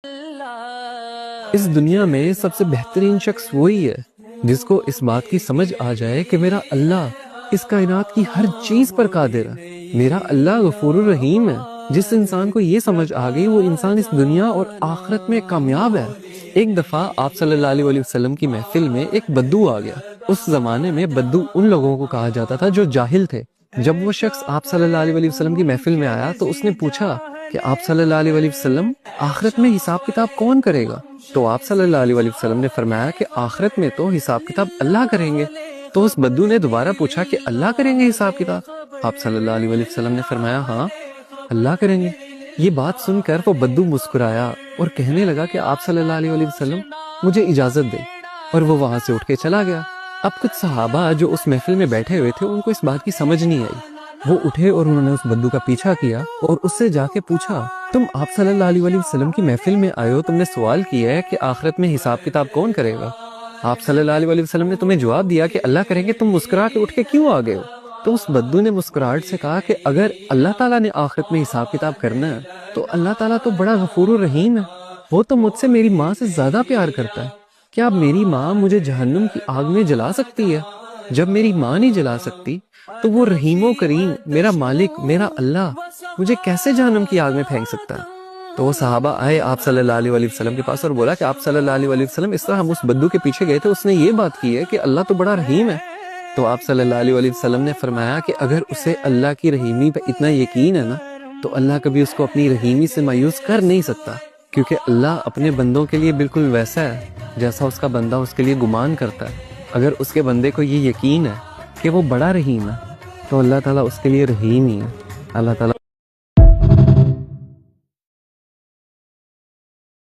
اس دنیا میں سب سے بہترین شخص وہی ہے جس کو اس بات کی سمجھ آ جائے کہ میرا اللہ اس کائنات کی ہر چیز پر قادر ہے، میرا اللہ غفور الرحیم ہے۔ جس انسان کو یہ سمجھ آ گئی وہ انسان اس دنیا اور آخرت میں کامیاب ہے۔ ایک دفعہ آپ صلی اللہ علیہ وسلم کی محفل میں ایک بدو آ گیا۔ اس زمانے میں بدو ان لوگوں کو کہا جاتا تھا جو جاہل تھے۔ جب وہ شخص آپ صلی اللہ علیہ وسلم کی محفل میں آیا تو اس نے پوچھا کہ آپ صلی اللہ علیہ وسلم آخرت میں حساب کتاب کون کرے گا؟ تو آپ صلی اللہ علیہ وسلم نے فرمایا کہ آخرت میں تو حساب کتاب اللہ کریں گے۔ تو اس بدو نے دوبارہ پوچھا کہ اللہ کریں گے حساب کتاب؟ آپ صلی اللہ علیہ وسلم نے فرمایا ہاں اللہ کریں گے۔ یہ بات سن کر وہ بدو مسکرایا اور کہنے لگا کہ آپ صلی اللہ علیہ وسلم مجھے اجازت دیں، اور وہ وہاں سے اٹھ کے چلا گیا۔ اب کچھ صحابہ جو اس محفل میں بیٹھے ہوئے تھے ان کو اس بات کی سمجھ نہیں آئی۔ وہ اٹھے اور انہوں نے اس بدو کا پیچھا کیا اور اس سے جا کے پوچھا تم آپ صلی اللہ علیہ وسلم کی محفل میں آئے ہو، تم نے سوال کیا ہے کہ آخرت میں حساب کتاب کون کرے گا؟ آپ صلی اللہ علیہ وسلم نے تمہیں جواب دیا کہ اللہ کریں گے، تم مسکرا کے اٹھ کے کیوں آ گئے ہو؟ تو اس بدو نے مسکراہٹ سے کہا کہ اگر اللہ تعالیٰ نے آخرت میں حساب کتاب کرنا ہے تو اللہ تعالیٰ تو بڑا غفور الرحیم ہے، وہ تو مجھ سے میری ماں سے زیادہ پیار کرتا ہے۔ کیا اب میری ماں مجھے جہنم کی آگ میں جلا سکتی ہے؟ جب میری ماں نہیں جلا سکتی تو وہ رحیم و کریم میرا مالک میرا اللہ مجھے کیسے جہنم کی آگ میں پھینک سکتا ہے؟ تو وہ صحابہ آئے آپ صلی اللہ علیہ وسلم کے پاس اور بولا کہ آپ صلی اللہ علیہ وسلم اس طرح ہم اس بدو کے پیچھے گئے تھے، اس نے یہ بات کی ہے کہ اللہ تو بڑا رحیم ہے۔ تو آپ صلی اللہ علیہ وسلم نے فرمایا کہ اگر اسے اللہ کی رحیمی پہ اتنا یقین ہے نا تو اللہ کبھی اس کو اپنی رحیمی سے مایوس کر نہیں سکتا، کیونکہ اللہ اپنے بندوں کے لیے بالکل ویسا ہے جیسا اس کا بندہ اس کے لیے گمان کرتا ہے۔ اگر اس کے بندے کو یہ یقین ہے کہ وہ بڑا رحیم ہے تو اللہ تعالیٰ اس کے لیے رحیم ہی ہے۔ اللہ تعالیٰ